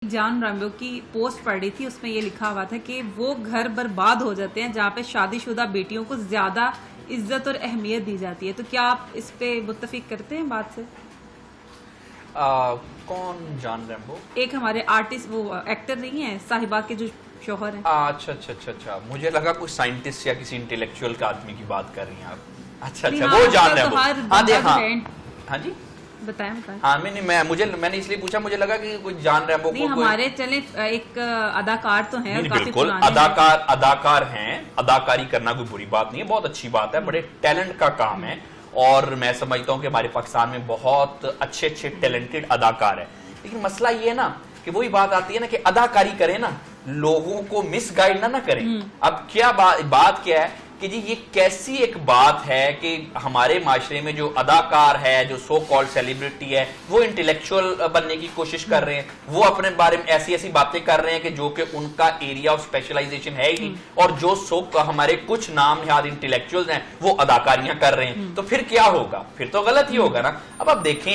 جان Rambo کی post پڑھ رہی تھی، اس میں یہ لکھا ہوا تھا کہ وہ گھر برباد ہو جاتے ہیں جہاں پہ شادی شدہ بیٹیوں کو زیادہ عزت اور اہمیت دی جاتی ہے. تو کیا آپ اس پہ متفق کرتے ہیں بات سے؟ کون جان ریمبو؟ ایک ہمارے آرٹسٹ، وہ ایکٹر نہیں ہے، صاحبہ کے جو شوہر ہیں. اچھا اچھا اچھا اچھا، مجھے لگا کوئی سائنٹسٹ یا کسی انٹیلیکچوئل کا آدمی کی بات کر رہی ہیں آپ. اچھا اچھا، وہ جان ریمبو. ہاں جی بتائیں بتائیں. ہاں میں نے اس لیے پوچھا، مجھے لگا کہ کوئی جان ریمبو نہیں، ہمارے چلے ایک اداکار تو ہیں، بالکل اداکار ہیں. اداکاری کرنا کوئی بری بات نہیں ہے، بہت اچھی بات ہے، بڑے ٹیلنٹ کا کام ہے. اور میں سمجھتا ہوں کہ ہمارے پاکستان میں بہت اچھے اچھے ٹیلنٹڈ اداکار ہیں. لیکن مسئلہ یہ ہے نا کہ وہی بات آتی ہے نا کہ اداکاری کریں نا، لوگوں کو مس گائیڈ نہ کریں. اب کیا بات کیا ہے کہ جی یہ کیسی ایک بات ہے کہ ہمارے معاشرے میں جو اداکار ہے، جو سو کال سیلیبریٹی ہے، وہ انٹیلیکچوئل بننے کی کوشش کر رہے ہیں، وہ اپنے بارے میں ایسی ایسی باتیں کر رہے ہیں کہ جو کہ ان کا ایریا آف اسپیشلائزیشن ہے ہی نہیں. اور جو ہمارے کچھ نام نہاد انٹیلیکچوئلز ہیں وہ اداکاریاں کر رہے ہیں. تو پھر کیا ہوگا؟ پھر تو غلط ہی ہوگا نا. اب آپ دیکھیں